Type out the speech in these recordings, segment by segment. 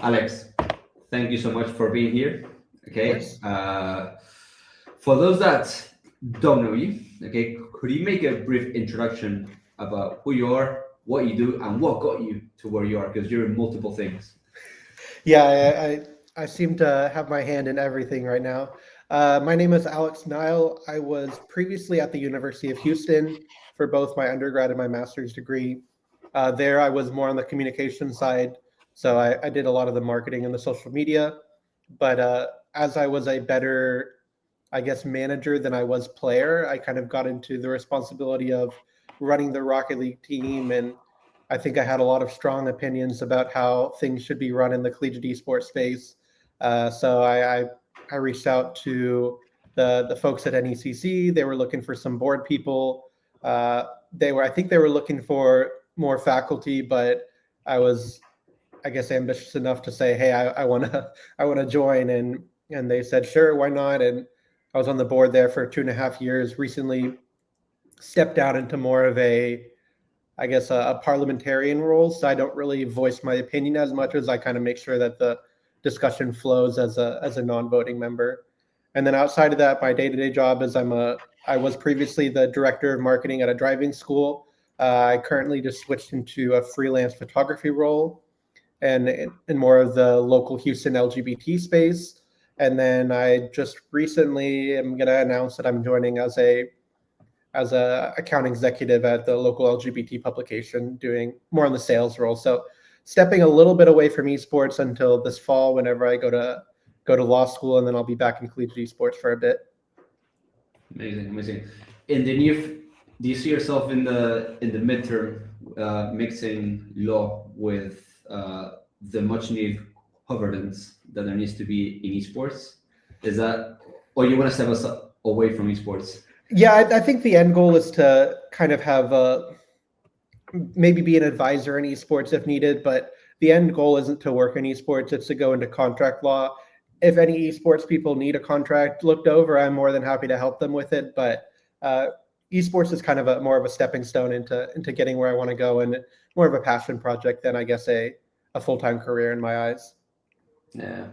Alex, thank you so much for being here. Okay. For those that don't know you, okay, could you make a brief introduction about who you are, what you do, and what got you to where you are? Because you're in multiple things. Yeah, I seem to have my hand in everything right now. My name is Alex Nile. I was previously at the University of Houston for both my undergrad and my master's degree. There, I was more on the communication side, so I did a lot of the marketing and the social media. But as I was a better, I guess, manager than I was player, I kind of got into the responsibility of running the Rocket League team, and I think I had a lot of strong opinions about how things should be run in the collegiate esports space. So I reached out to the folks at NECC. They were looking for some board people. I think they were looking for more faculty, but I was, I guess, ambitious enough to say, hey, I wanna join, and they said, sure, why not? And I was on the board there for 2.5 years. Recently stepped down into more of I guess, a parliamentarian role. So I don't really voice my opinion as much as I kind of make sure that the discussion flows as a non-voting member. And then outside of that, my day-to-day job is I was previously the director of marketing at a driving school. I currently just switched into a freelance photography role and in more of the local Houston LGBT space. And then I just recently am going to announce that I'm joining as a account executive at the local LGBT publication, doing more on the sales role. So stepping a little bit away from esports until this fall, whenever I go to law school, and then I'll be back in collegiate esports for a bit. Amazing. And then do you see yourself in the midterm mixing law with the much needed governance that there needs to be in esports? Is that, or you want to step us away from esports? Yeah, I think the end goal is to kind of have maybe be an advisor in esports if needed, but the end goal isn't to work in esports, it's to go into contract law. If any esports people need a contract looked over, I'm more than happy to help them with it. But esports is kind of more of a stepping stone into getting where I want to go, and more of a passion project than, I guess, a full-time career in my eyes. Yeah.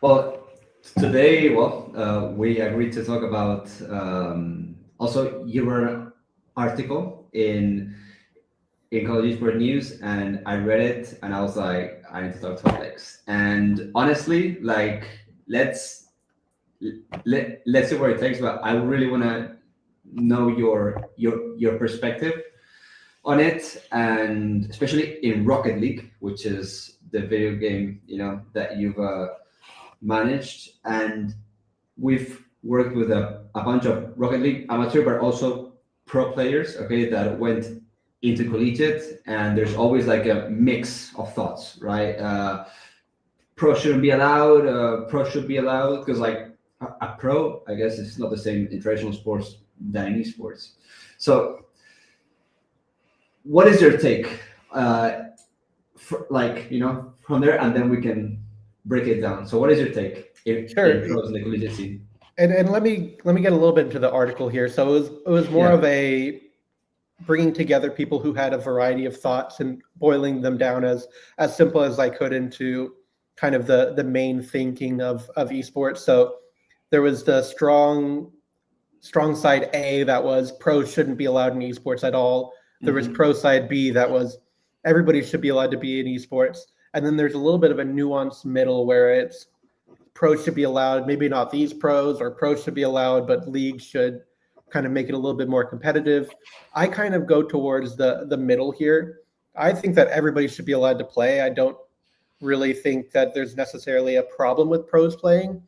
Well, today, we agreed to talk about also your article in Collegiate Esports News, and I read it, and I was like, I need to talk to Alex. And honestly, like, let's see where it takes. But I really want to know your perspective on it, and especially in Rocket League, which is the video game that you've managed. And we've worked with a bunch of Rocket League amateur, but also pro players, okay, that went into collegiate, and there's always like a mix of thoughts, right? Pro shouldn't be allowed, pro should be allowed, because like a pro, I guess, is not the same in traditional sports than in esports. So what is your take, from there, and then we can break it down. So what is your take in pros in the collegiate scene? And let me get a little bit into the article here. So it was more of a bringing together people who had a variety of thoughts and boiling them down as simple as I could into kind of the main thinking of esports. So there was the strong side A that was pros shouldn't be allowed in esports at all. There was pro side B that was everybody should be allowed to be in esports. And then there's a little bit of a nuanced middle where it's pros should be allowed, maybe not these pros, or pros should be allowed, but leagues should kind of make it a little bit more competitive. I kind of go towards the middle here. I think that everybody should be allowed to play. I don't really think that there's necessarily a problem with pros playing.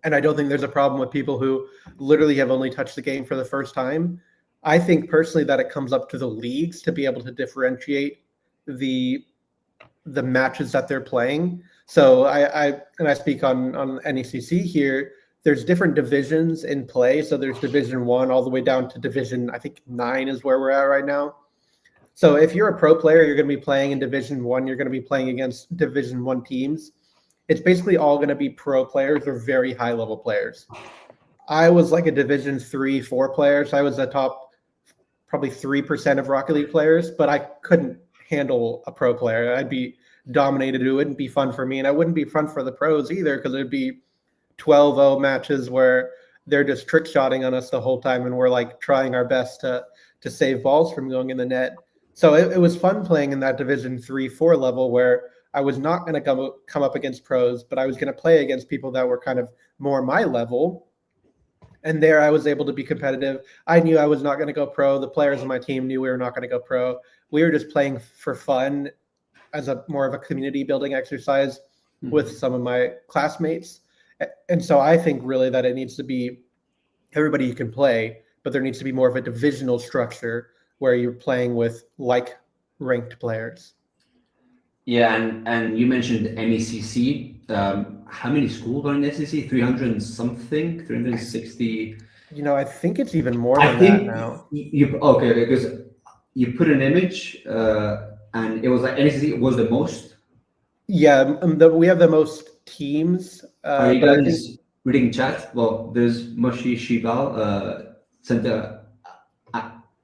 And I don't think there's a problem with people who literally have only touched the game for the first time. I think personally that it comes up to the leagues to be able to differentiate the matches that they're playing. So I speak on NECC here. There's different divisions in play. So there's Division 1 all the way down to Division, I think 9 is where we're at right now. So if you're a pro player, you're going to be playing in Division 1. You're going to be playing against Division 1 teams. It's basically all going to be pro players or very high level players. I was like a Division 3, 4 player. So I was the top probably 3% of Rocket League players, but I couldn't handle a pro player. I'd be dominated, it wouldn't be fun for me, and it wouldn't be fun for the pros either, because it'd be 12-0 matches where they're just trick shotting on us the whole time, and we're like trying our best to save balls from going in the net. So it was fun playing in that Division 3-4 level where I was not going to come up against pros, but I was going to play against people that were kind of more my level. And there I was able to be competitive. I knew I was not going to go pro. The players on my team knew we were not going to go pro. We were just playing for fun as a more of a community building exercise with some of my classmates. And so I think really that it needs to be everybody you can play, but there needs to be more of a divisional structure where you're playing with like ranked players. Yeah, and you mentioned NECC. How many schools are in NECC? 300 and something, 360. I think it's even more than that now. Okay, because you put an image, and it was like NECC was the most. Yeah, we have the most teams. Are you guys reading chat? Well, there's Moshi Shival sent a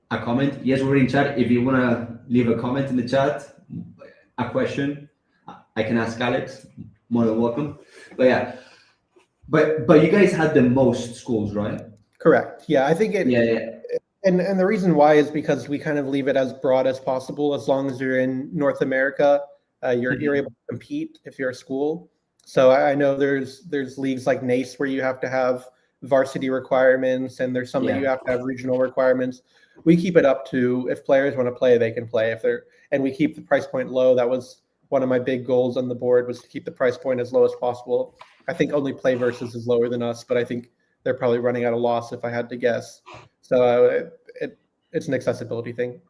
comment. Yes, we're reading chat. If you want to leave a comment in the chat, a question, I can ask Alex. More than welcome. But yeah, but you guys had the most schools, right? Correct. Yeah, I think it. Yeah. And the reason why is because we kind of leave it as broad as possible. As long as you're in North America, you're able to compete if you're a school. So I know there's leagues like NACE where you have to have varsity requirements, and there's some that you have to have regional requirements. We keep it up to, if players want to play, they can play. And we keep the price point low. That was one of my big goals on the board, was to keep the price point as low as possible. I think only Play Versus is lower than us, but I think they're probably running at a loss if I had to guess. So it's an accessibility thing.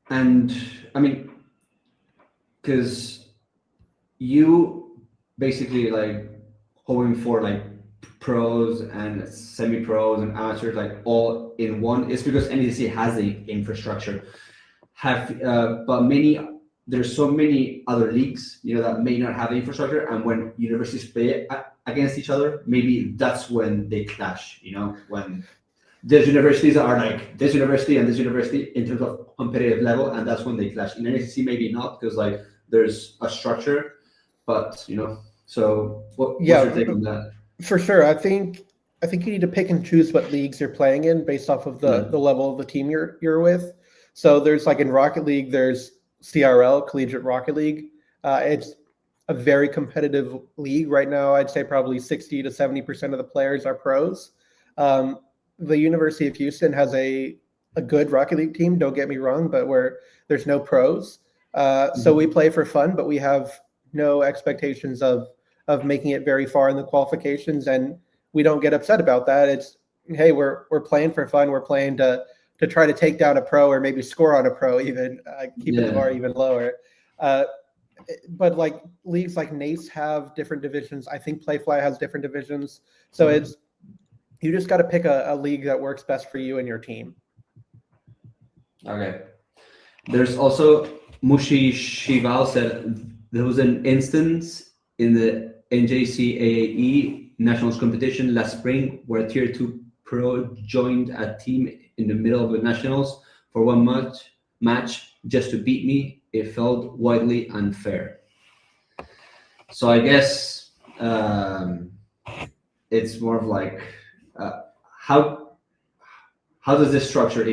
And I mean, because you basically like hoping for like pros and semi-pros and amateurs like all in one, is because NECC has the infrastructure. But there's so many other leagues, that may not have the infrastructure, and when universities play against each other, maybe that's when they clash. When there's universities are like this university and this university in terms of competitive level, and that's when they clash. In NECC, maybe not, because like there's a structure, but So what's your take on that? For sure, I think you need to pick and choose what leagues you're playing in based off of the level of the team you're with. So there's like in Rocket League, there's CRL, Collegiate Rocket League. It's a very competitive league right now. I'd say probably 60 to 70% of the players are pros. The University of Houston has a good Rocket League team, don't get me wrong, but where there's no pros. So we play for fun, but we have no expectations of making it very far in the qualifications, and we don't get upset about that. It's, hey, we're playing for fun. We're playing to try to take down a pro, or maybe score on a pro, even keeping the bar even lower. But like leagues like NACE have different divisions. I think Playfly has different divisions. So you just got to pick a league that works best for you and your team. Okay. There's also Mushi Shival said there was an instance in the NJCAAE Nationals competition last spring where a Tier 2 pro joined a team in the middle of the Nationals for one match just to beat me. It felt widely unfair. So I guess it's more of like how does this structure,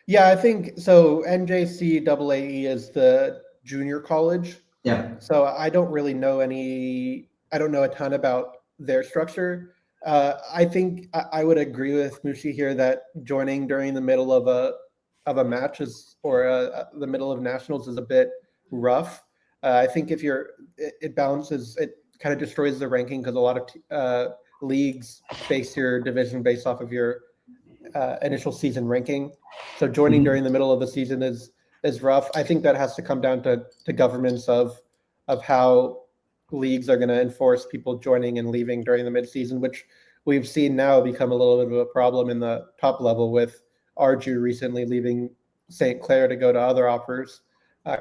Yeah, I think so. NJCAAE is the junior college. Yeah. So I don't really know I don't know a ton about their structure. I think I would agree with Mushi here that joining during the middle of a match the middle of nationals is a bit rough. I think it balances, it kind of destroys the ranking, because a lot of leagues base your division based off of your initial season ranking. So joining during the middle of the season is rough. I think that has to come down to governments of how leagues are going to enforce people joining and leaving during the midseason, which we've seen now become a little bit of a problem in the top level, with Arju recently leaving St. Clair to go to other offers,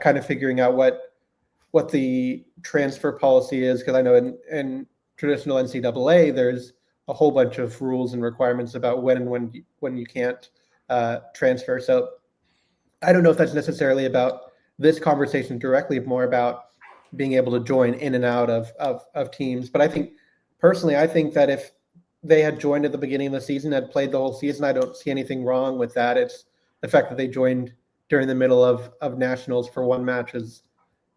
kind of figuring out what the transfer policy is, because I know in traditional NCAA there's a whole bunch of rules and requirements about when you can't transfer. So I don't know if that's necessarily about this conversation directly, more about being able to join in and out of teams. But I think personally, I think that if they had joined at the beginning of the season, had played the whole season, I don't see anything wrong with that. It's the fact that they joined during the middle of nationals for one match is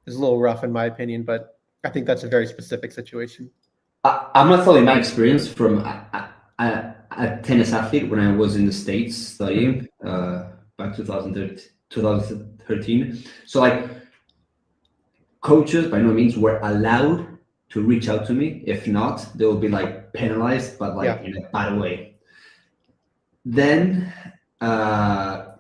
a little rough in my opinion, but I think that's a very specific situation. I'm not telling my experience from a tennis athlete when I was in the States studying back 2013. So like coaches by no means were allowed to reach out to me. If not, they will be like penalized, but like in a bad way. Then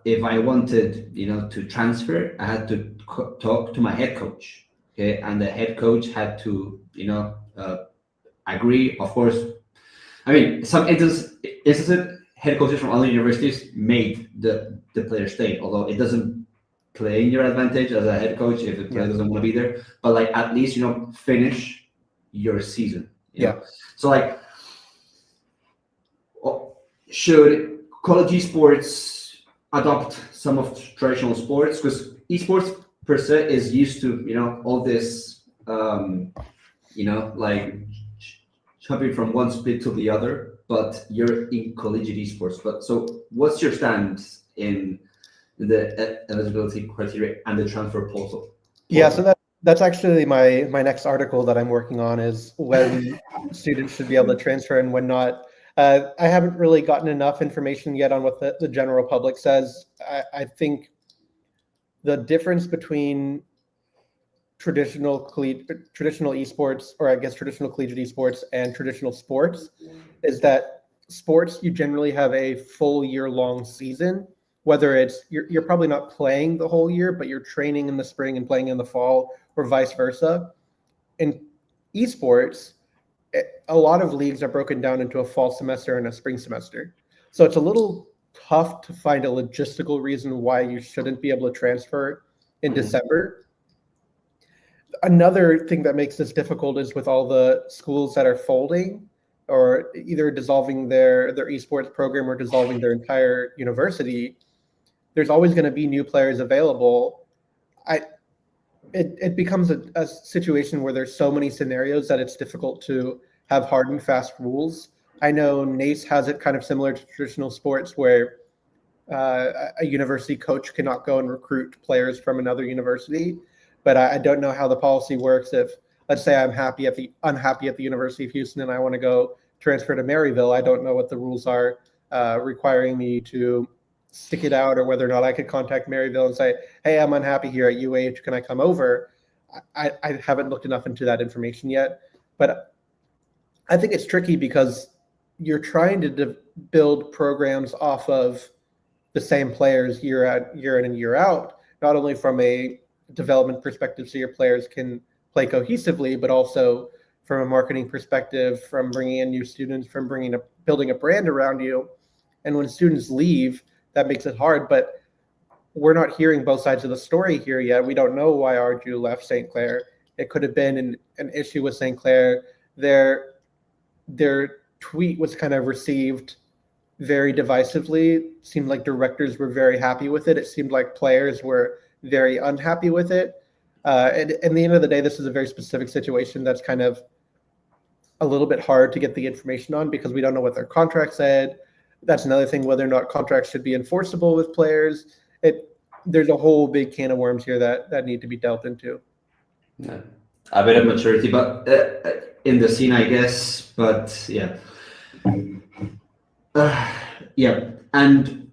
if I wanted, to transfer, I had to talk to my head coach. Okay, and the head coach had to, agree. Of course, I mean, some instances, head coaches from other universities made the player stay, although it doesn't play in your advantage as a head coach if the player doesn't want to be there. But like at least finish your season. You know? So like, should college esports adopt some of traditional sports? Because esports per se is used to all this like jumping from one split to the other, but you're in collegiate esports. But so what's your stand in the eligibility criteria and the transfer portal? Yeah, so that's actually my next article that I'm working on, is when students should be able to transfer and when not. I haven't really gotten enough information yet on what the general public says. I think the difference between traditional esports, or I guess traditional collegiate esports, and traditional sports is that sports, you generally have a full year-long season. Whether it's you're probably not playing the whole year, but you're training in the spring and playing in the fall, or vice versa. In esports, a lot of leagues are broken down into a fall semester and a spring semester. So it's a little tough to find a logistical reason why you shouldn't be able to transfer in December. Another thing that makes this difficult is with all the schools that are folding or either dissolving their esports program or dissolving their entire university, there's always going to be new players available. It becomes a situation where there's so many scenarios that it's difficult to have hard and fast rules. I know NECC has it kind of similar to traditional sports, where a university coach cannot go and recruit players from another university. But I don't know how the policy works. If, let's say, I'm unhappy at the University of Houston and I want to go transfer to Maryville, I don't know what the rules are requiring me to stick it out, or whether or not I could contact Maryville and say, hey, I'm unhappy here at UH, can I come over? I haven't looked enough into that information yet, but I think it's tricky because you're trying to build programs off of the same players year in and year out, not only from a development perspective so your players can play cohesively, but also from a marketing perspective, from bringing in new students, from building a brand around you. And when students leave, that makes it hard, but we're not hearing both sides of the story here yet. We don't know why Arju left St. Clair. It could have been an issue with St. Clair. Their tweet was kind of received very divisively. It seemed like directors were very happy with it. It seemed like players were very unhappy with it. And at the end of the day, this is a very specific situation that's kind of a little bit hard to get the information on because we don't know what their contract said. That's another thing, whether or not contracts should be enforceable with players. There's a whole big can of worms here that need to be dealt into. Yeah. A bit of maturity, but in the scene, I guess. But yeah, and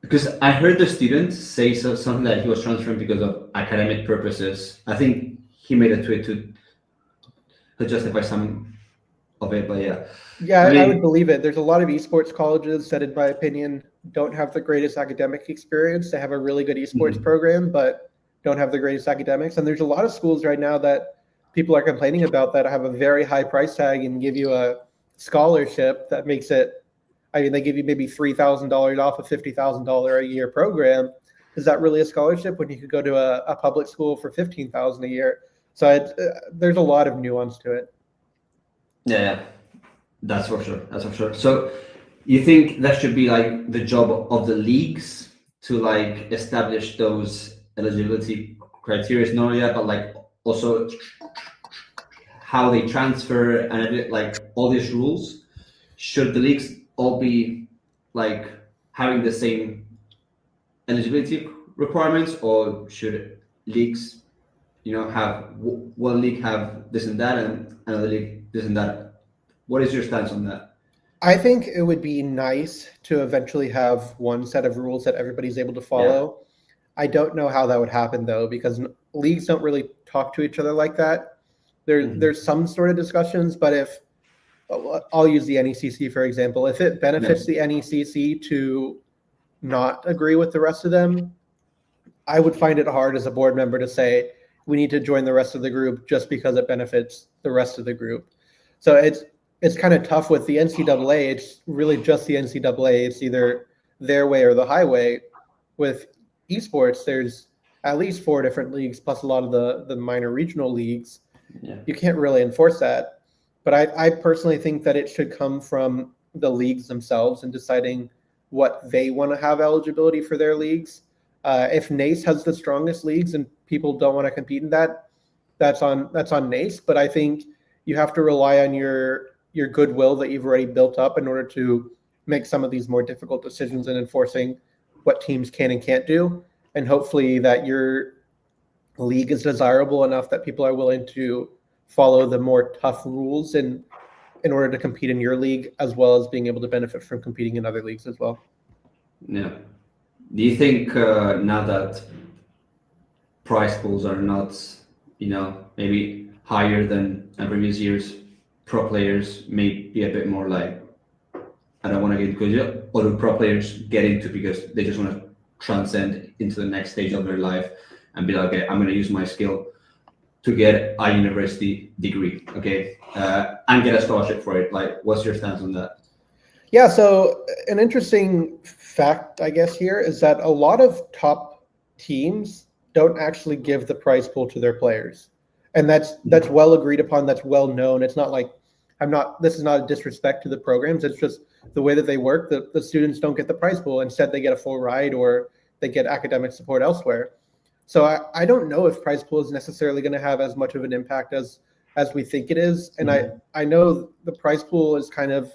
because I heard the student say something that he was transferring because of academic purposes. I think he made a tweet to justify some of it, but yeah. Yeah, I would believe it. There's a lot of esports colleges that, in my opinion, don't have the greatest academic experience. They have a really good esports program, but don't have the greatest academics. And there's a lot of schools right now that people are complaining about that have a very high price tag and give you a scholarship that makes it, I mean, they give you maybe $3,000 off a $50,000 a year program. Is that really a scholarship when you could go to a public school for $15,000 a year? So there's a lot of nuance to it. Yeah, that's for sure. That's for sure. So you think that should be like the job of the leagues to like establish those eligibility criteria, not yet, but like also how they transfer and like all these rules, should the leagues all be like having the same eligibility requirements, or should leagues, have one league have this and that, and another league this and that? What is your stance on that? I think it would be nice to eventually have one set of rules that everybody's able to follow. I don't know how that would happen though, because leagues don't really talk to each other like that. There's some sort of discussions, but if I'll use the NECC for example, if it benefits the NECC to not agree with the rest of them, I would find it hard as a board member to say we need to join the rest of the group just because it benefits the rest of the group. So it's kind of tough with the NCAA. It's really just the NCAA. It's either their way or the highway. With esports, there's at least 4 different leagues plus a lot of the minor regional leagues. Yeah. You can't really enforce that. But I personally think that it should come from the leagues themselves and deciding what they want to have eligibility for their leagues. If NACE has the strongest leagues and people don't want to compete in that, that's on NACE. But I think you have to rely on your goodwill that you've already built up in order to make some of these more difficult decisions and enforcing what teams can and can't do. And hopefully that your league is desirable enough that people are willing to follow the more tough rules in order to compete in your league, as well as being able to benefit from competing in other leagues as well. Yeah. Do you think now that prize pools are not, maybe higher than in previous years, pro players may be a bit more like, I don't want to get good, or do pro players get into because they just want to transcend into the next stage of their life and be like, okay, I'm going to use my skill to get a university degree, okay, and get a scholarship for it? Like, what's your stance on that? Yeah, so an interesting fact, I guess, here is that a lot of top teams don't actually give the prize pool to their players. And that's well agreed upon, that's well known. It's not like this is not a disrespect to the programs, it's just the way that they work. The students don't get the prize pool. Instead, they get a full ride or they get academic support elsewhere. So I don't know if prize pool is necessarily going to have as much of an impact as we think it is. And I know the prize pool is kind of,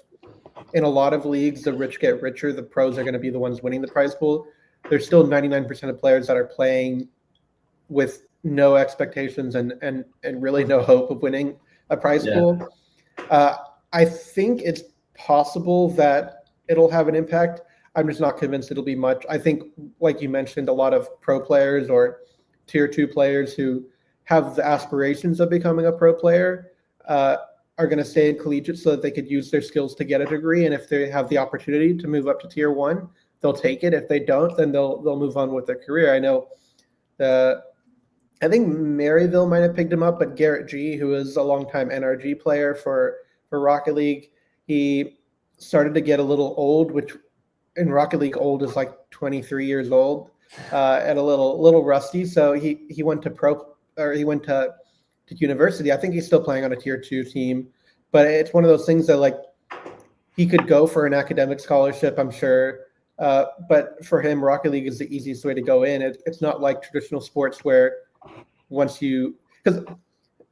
in a lot of leagues, the rich get richer. The pros are going to be the ones winning the prize pool. There's still 99% of players that are playing with no expectations and really no hope of winning a prize pool. I think it's possible that it'll have an impact. I'm just not convinced it'll be much. I think, like you mentioned, a lot of pro players or tier 2 players who have the aspirations of becoming a pro player are going to stay in collegiate so that they could use their skills to get a degree. And if they have the opportunity to move up to tier 1, they'll take it. If they don't, then they'll move on with their career. I know I think Maryville might have picked him up, but Garrett G, who is a longtime NRG player for Rocket League, he started to get a little old, which in Rocket League old is like 23 years old, and a little rusty. So he went to university. I think he's still playing on a tier 2 team, but it's one of those things that like he could go for an academic scholarship, I'm sure. But for him, Rocket League is the easiest way to go in. It's not like traditional sports where because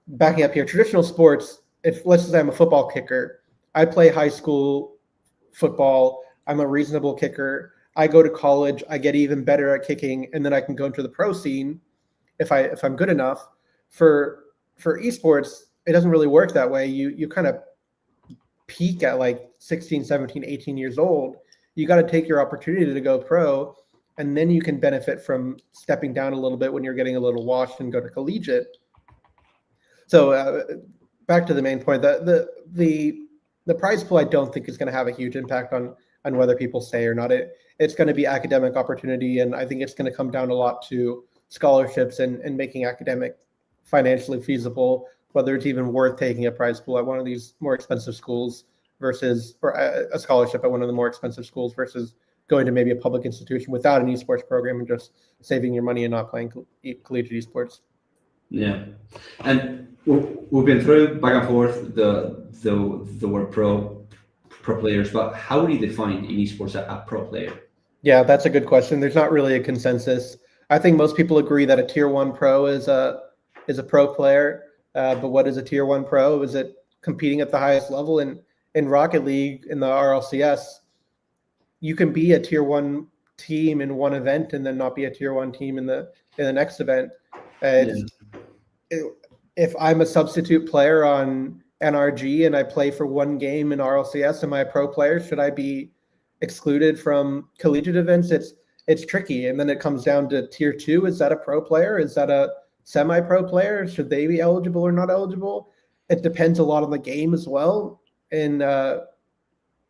backing up here, traditional sports, if let's say I'm a football kicker, I play high school football, I'm a reasonable kicker, I go to college, I get even better at kicking, and then I can go into the pro scene if I'm good enough. For esports, it doesn't really work that way. You kind of peak at like 16, 17, 18 years old. You got to take your opportunity to go pro, and then you can benefit from stepping down a little bit when you're getting a little washed and go to collegiate. So back to the main point, the prize pool I don't think is going to have a huge impact on whether people stay or not. It's going to be academic opportunity, and I think it's going to come down a lot to scholarships and making academic financially feasible, whether it's even worth taking a prize pool at one of these more expensive schools versus, or a scholarship at one of the more expensive schools versus going to maybe a public institution without an esports program and just saving your money and not playing collegiate esports. Yeah, and we've been through back and forth the word pro players, but how do you define in esports a pro player? Yeah, that's a good question. There's not really a consensus. I think most people agree that a tier 1 pro is a is a pro player, but what is a tier 1 pro? Is it competing at the highest level? In Rocket League, in the RLCS, you can be a tier 1 team in one event and then not be a tier 1 team in the next event. If I'm a substitute player on NRG and I play for one game in RLCS, am I a pro player? Should I be excluded from collegiate events? It's tricky. And then it comes down to tier 2. Is that a pro player? Is that a semi-pro player? Should they be eligible or not eligible? It depends a lot on the game as well. In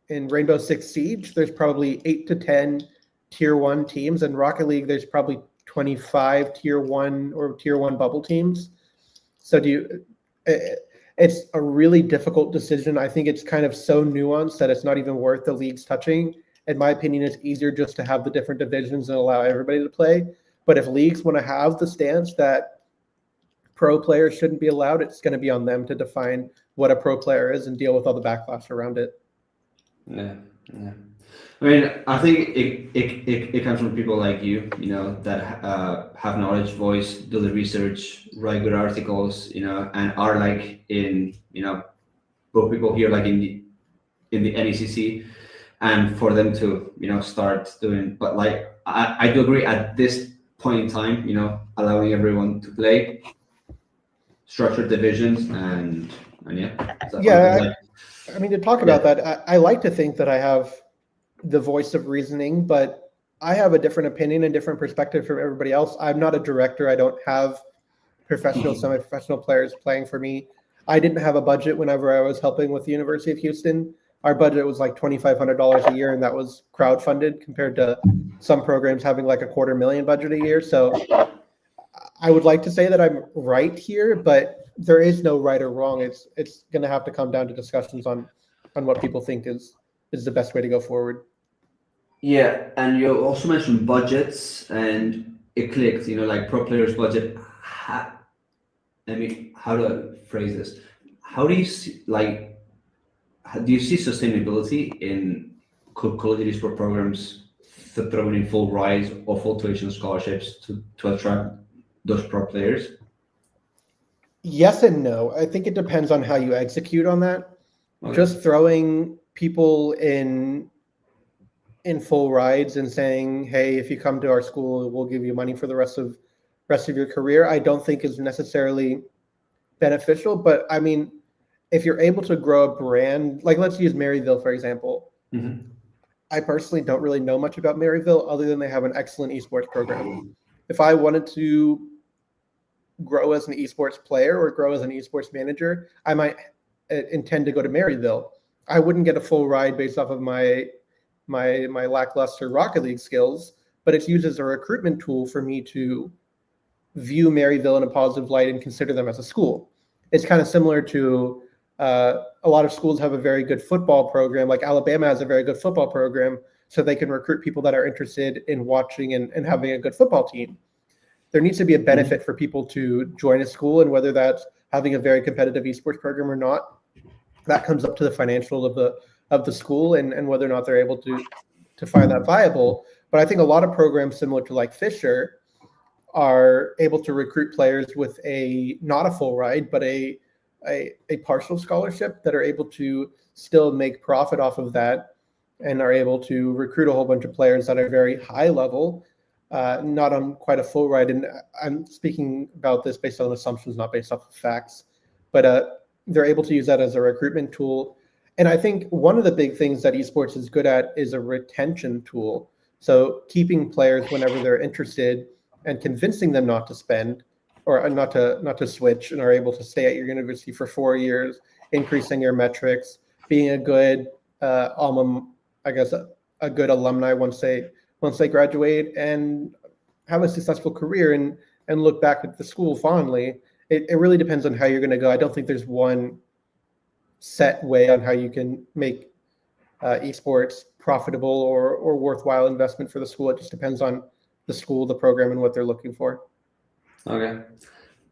Rainbow Six Siege, there's probably 8 to 10 tier 1 teams. In Rocket League, there's probably 25 tier 1 or tier 1 bubble teams. So it's a really difficult decision. I think it's kind of so nuanced that it's not even worth the leagues touching. In my opinion, it's easier just to have the different divisions and allow everybody to play. But if leagues want to have the stance that pro players shouldn't be allowed, it's going to be on them to define what a pro player is and deal with all the backlash around it. Yeah. I mean, I think it comes from people like you know, that have knowledge, voice, do the research, write good articles, you know, and are like in, you know, both people here like in the NECC, and for them to, you know, start doing. But like I do agree at this point in time, you know, allowing everyone to play, structured divisions, and yeah. Yeah, I mean, to talk about that, I like to think that I have the voice of reasoning, but I have a different opinion and different perspective from everybody else. I'm not a director. I don't have professional, semi-professional players playing for me. I didn't have a budget whenever I was helping with the University of Houston. Our budget was like $2,500 a year, and that was crowdfunded compared to some programs having like $250,000 budget a year. So I would like to say that I'm right here, but there is no right or wrong. It's going to have to come down to discussions on what people think is the best way to go forward. Yeah, and you also mentioned budgets, and it clicked, you know, like pro players' budget. I mean, how do I phrase this? How do you see, like, do you see sustainability in Collegiate Esports programs throwing in full rise or full tuition scholarships to attract those pro players? Yes and no. I think it depends on how you execute on that. Okay. Just throwing people in full rides and saying, hey, if you come to our school, we'll give you money for the rest of your career, I don't think is necessarily beneficial. But I mean, if you're able to grow a brand, like let's use Maryville, for example. Mm-hmm. I personally don't really know much about Maryville other than they have an excellent esports program. If I wanted to grow as an esports player or grow as an esports manager, I might intend to go to Maryville. I wouldn't get a full ride based off of my lackluster Rocket League skills, but it's used as a recruitment tool for me to view Maryville in a positive light and consider them as a school. It's kind of similar to a lot of schools have a very good football program, like Alabama has a very good football program, so they can recruit people that are interested in watching and having a good football team. There needs to be a benefit for people to join a school, and whether that's having a very competitive esports program or not, that comes up to the financial of the school and whether or not they're able to find that viable. But I think a lot of programs similar to like Fisher are able to recruit players with not a full ride, but a partial scholarship that are able to still make profit off of that and are able to recruit a whole bunch of players at a very high level, not on quite a full ride. And I'm speaking about this based on assumptions, not based off of facts, but they're able to use that as a recruitment tool. And I think one of the big things that esports is good at is a retention tool. So keeping players whenever they're interested and convincing them not to spend or not to switch, and are able to stay at your university for 4 years, increasing your metrics, being a good a good alumni once they graduate and have a successful career and look back at the school fondly. It really depends on how you're going to go. I don't think there's one set way on how you can make esports profitable or worthwhile investment for the school. It just depends on the school, the program, and what they're looking for. Okay.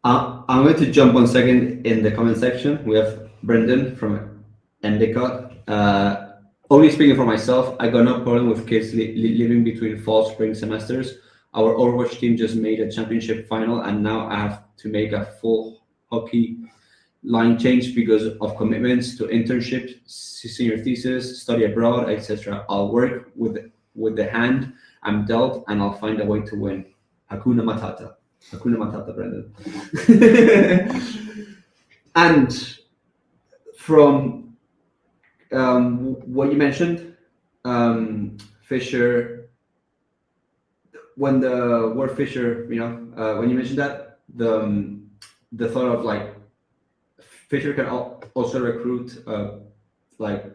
I'm going to jump 1 second in the comment section. We have Brendan from NECC. Only speaking for myself, I got no problem with kids living between fall, spring semesters Our Overwatch team just made a championship final, and now I have to make a full hockey line change because of commitments to internships, senior thesis, study abroad, etc. I'll work with the hand I'm dealt, and I'll find a way to win. Hakuna Matata. Hakuna Matata, Brendan. And from what you mentioned, Fisher, when the word Fisher, when you mentioned that, the thought of like Fisher can also recruit like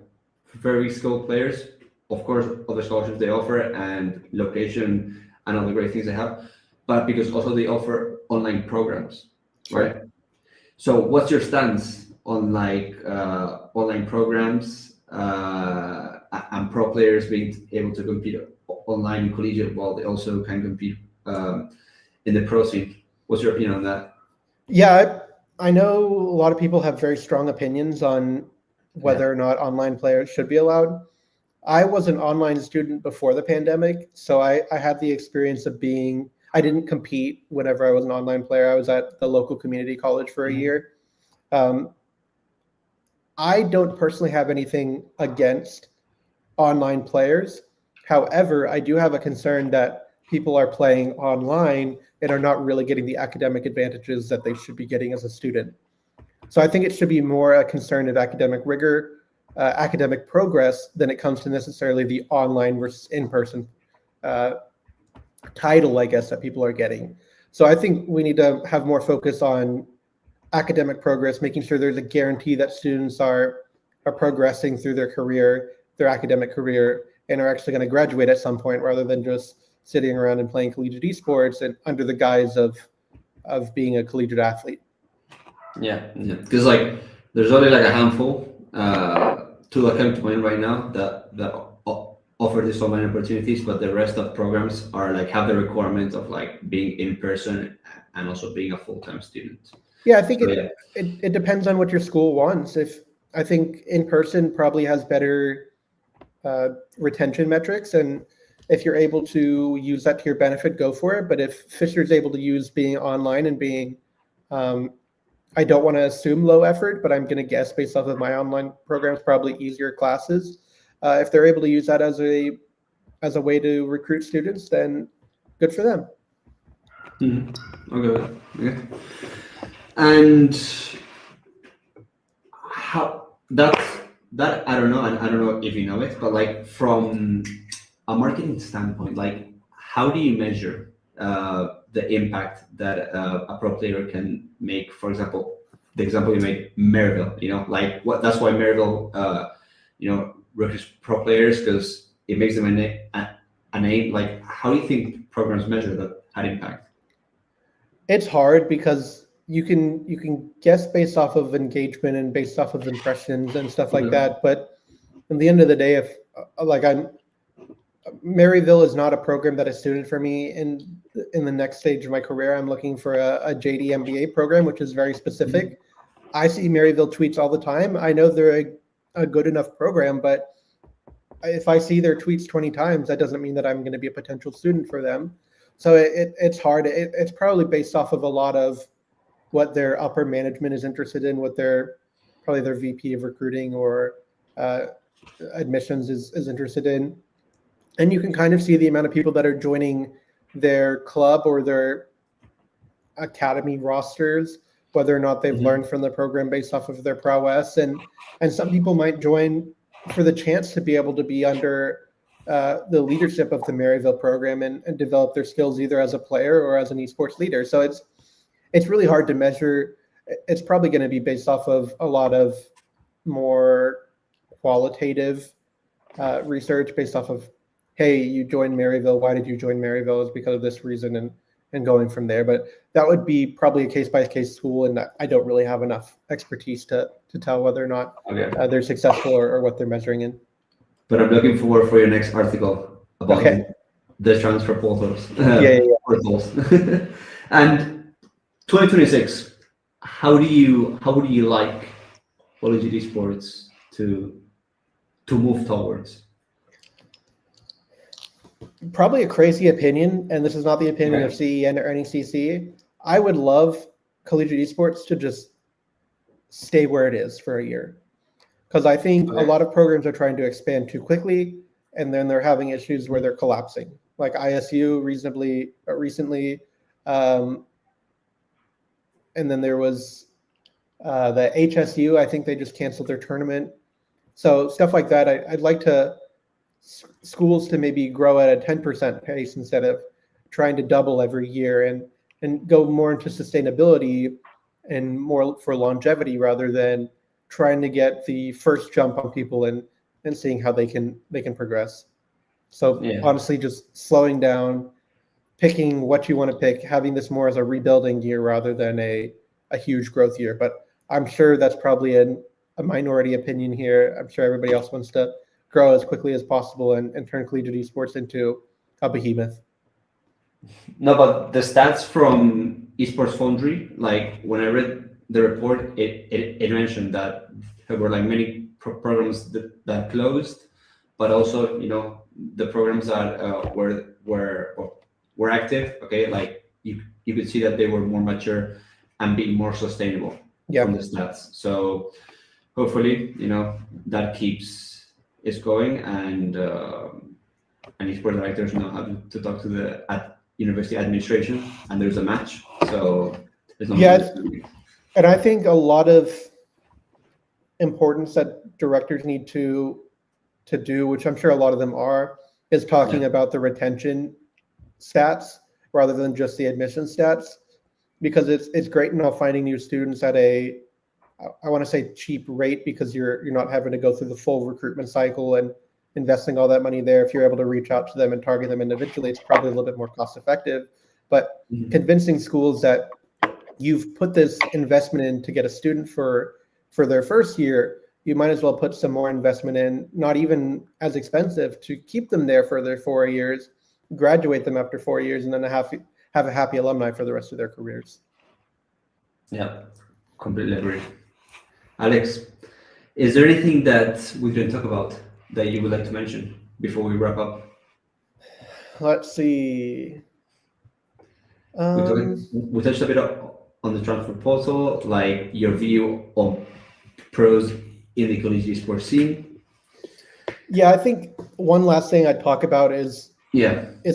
very skilled players, of course, other scholarships they offer and location and other great things they have, but because also they offer online programs, right? So what's your stance on like online programs and pro players being able to compete online in collegiate while they also can compete in the pro scene? What's your opinion on that? Yeah, I know a lot of people have very strong opinions on whether or not online players should be allowed. I was an online student before the pandemic, so I had the experience of I didn't compete whenever I was an online player. I was at the local community college for a year. I don't personally have anything against online players. However, I do have a concern that people are playing online and are not really getting the academic advantages that they should be getting as a student. So I think it should be more a concern of academic rigor, academic progress, than it comes to necessarily the online versus in-person title, I guess, that people are getting. So I think we need to have more focus on academic progress, making sure there's a guarantee that students are progressing through their career, their academic career, and are actually going to graduate at some point, rather than just sitting around and playing collegiate esports and under the guise of being a collegiate athlete. Yeah, because like there's only like a handful two that come to mind right now that offer these online opportunities, but the rest of programs are like have the requirement of like being in person and also being a full-time student. Yeah, I think it depends on what your school wants. I think in person probably has better retention metrics, and if you're able to use that to your benefit, go for it. But if Fisher's able to use being online and being I don't want to assume low effort, but I'm going to guess based off of my online programs, probably easier classes. If they're able to use that as a way to recruit students, then good for them. Okay. And how that I don't know, and I don't know if you know it, but like from a marketing standpoint, like how do you measure the impact that a pro player can make? For example, the example you made, Maryville, like that's why Maryville, recruits pro players, because it makes them a name. Like, how do you think programs measure that impact? It's hard because you can guess based off of engagement and based off of impressions and stuff like that. But at the end of the day, if Maryville is not a program that is suited for me in the next stage of my career. I'm looking for a JD MBA program, which is very specific. I see Maryville tweets all the time. I know they're a good enough program, but if I see their tweets 20 times, that doesn't mean that I'm going to be a potential student for them. So it's hard. It's probably based off of a lot of what their upper management is interested in, what probably their VP of recruiting or admissions is interested in. And you can kind of see the amount of people that are joining their club or their academy rosters, whether or not they've learned from the program based off of their prowess. And some people might join for the chance to be able to be under the leadership of the Maryville program and develop their skills either as a player or as an esports leader. So it's really hard to measure. It's probably going to be based off of a lot of more qualitative research based off of, hey, you joined Maryville. Why did you join Maryville? It's because of this reason, and going from there. But that would be probably a case-by-case tool, and I don't really have enough expertise to tell whether or not they're successful or what they're measuring in. But I'm looking forward for your next article about the transfer portals. Portals. And 2026, how would you like Collegiate Esports to move towards? probably a crazy opinion, and this is not the opinion of CEN or NECC. I would love Collegiate Esports to just stay where it is for a year, because I think a lot of programs are trying to expand too quickly, and then they're having issues where they're collapsing, like ISU recently, and then there was the HSU. I think they just canceled their tournament. So stuff like that. I'd like schools to maybe grow at a 10% pace instead of trying to double every year, and go more into sustainability and more for longevity rather than trying to get the first jump on people and seeing how they can progress. So honestly, just slowing down, picking what you want to pick, having this more as a rebuilding year rather than a huge growth year. But I'm sure that's probably a minority opinion here. I'm sure everybody else wants to grow as quickly as possible and turn collegiate esports into a behemoth. No, but the stats from Esports Foundry, like when I read the report, it mentioned that there were like many programs that closed, but also, you know, the programs that were active, okay, like you could see that they were more mature and being more sustainable from the stats. So hopefully, you know, that keeps it going, and esports directors know how to talk to the university administration, and there's a match. So and I think a lot of importance that directors need to do, which I'm sure a lot of them are, is talking about the retention stats rather than just the admission stats, because it's great now finding new students at a, I want to say, cheap rate, because you're not having to go through the full recruitment cycle and investing all that money there. If you're able to reach out to them and target them individually, it's probably a little bit more cost effective. But convincing schools that you've put this investment in to get a student for their first year, you might as well put some more investment in, not even as expensive, to keep them there for their 4 years, graduate them after 4 years, and then have a happy alumni for the rest of their careers. Yeah, completely agree. Alex, is there anything that we didn't talk about that you would like to mention before we wrap up? Let's see. We touched a bit on the transfer portal, like your view on pros in the collegiate esports scene. Yeah, I think one last thing I'd talk about is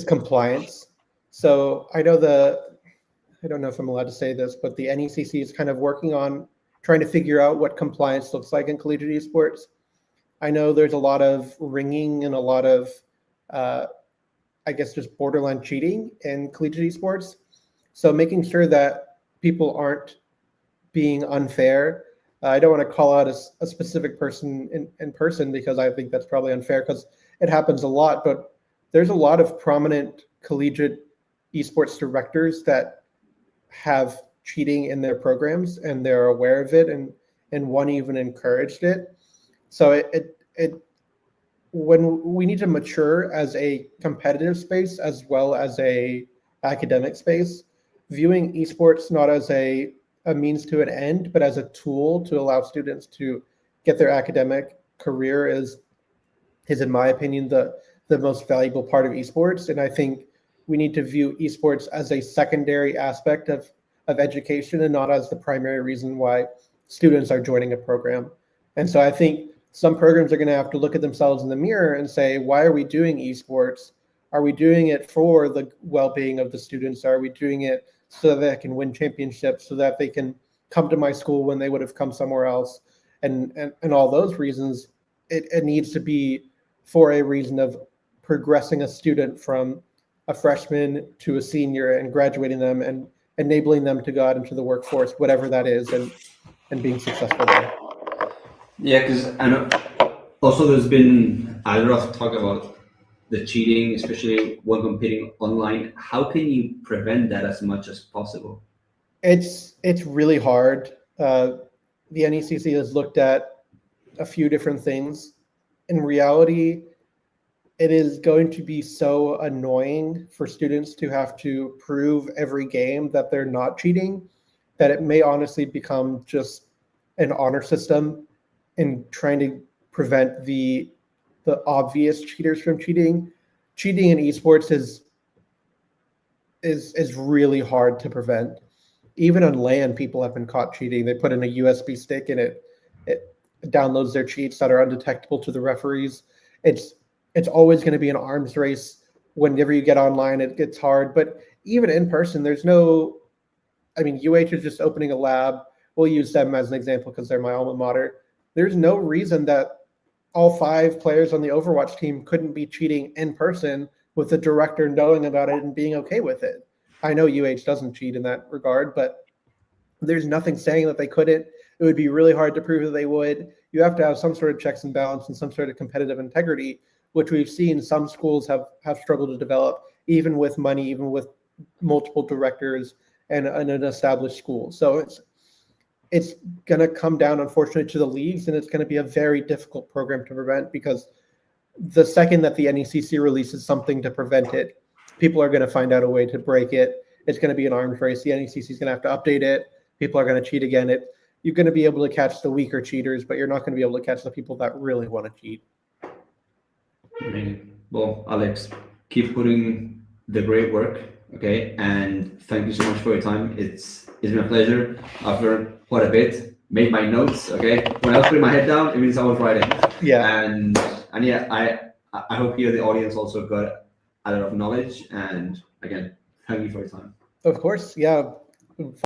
compliance. So I don't know if I'm allowed to say this, but the NECC is kind of working on trying to figure out what compliance looks like in collegiate esports. I know there's a lot of ringing and a lot of, I guess, just borderline cheating in collegiate esports. So making sure that people aren't being unfair. I don't want to call out a specific person in person, because I think that's probably unfair, because it happens a lot. But there's a lot of prominent collegiate esports directors that have cheating in their programs, and they're aware of it, and one even encouraged it. So when we need to mature as a competitive space as well as a academic space, viewing esports not as a means to an end, but as a tool to allow students to get their academic career is in my opinion the most valuable part of esports. And I think we need to view esports as a secondary aspect of education, and not as the primary reason why students are joining a program. And so I think some programs are going to have to look at themselves in the mirror and say, why are we doing esports? Are we doing it for the well-being of the students? Are we doing it so that they can win championships, so that they can come to my school when they would have come somewhere else? And all those reasons, it needs to be for a reason of progressing a student from a freshman to a senior and graduating them and enabling them to go out into the workforce, whatever that is, and being successful there. Yeah, because also there's been a lot of talk about the cheating, especially when competing online. How can you prevent that as much as possible? It's really hard. The NECC has looked at a few different things. In reality, it is going to be so annoying for students to have to prove every game that they're not cheating, that it may honestly become just an honor system in trying to prevent the obvious cheaters from cheating, cheating in esports is really hard to prevent. Even on LAN, people have been caught cheating. They put in a USB stick and it downloads their cheats that are undetectable to the referees. It's always going to be an arms race. Whenever you get online, it gets hard. But even in person, there's no. I mean, UH is just opening a lab. We'll use them as an example because they're my alma mater. There's no reason that all 5 players on the Overwatch team couldn't be cheating in person with the director knowing about it and being okay with it. I know UH doesn't cheat in that regard, but there's nothing saying that they couldn't. It would be really hard to prove that they would. You have to have some sort of checks and balance and some sort of competitive integrity, which we've seen some schools have struggled to develop, even with money, even with multiple directors and an established school. So it's going to come down, unfortunately, to the leagues, and it's going to be a very difficult program to prevent because the second that the NECC releases something to prevent it, people are going to find out a way to break it. It's going to be an arms race. The NECC is going to have to update it. People are going to cheat again. You're going to be able to catch the weaker cheaters, but you're not going to be able to catch the people that really want to cheat. Amazing. Well, Alex, keep putting the great work, okay? And thank you so much for your time. It's been a pleasure. I've learned quite a bit. Made my notes, okay? When I was putting my head down, it means I was writing. Yeah. And yeah, I hope you, the audience, also got a lot of knowledge. And again, thank you for your time. Of course. Yeah.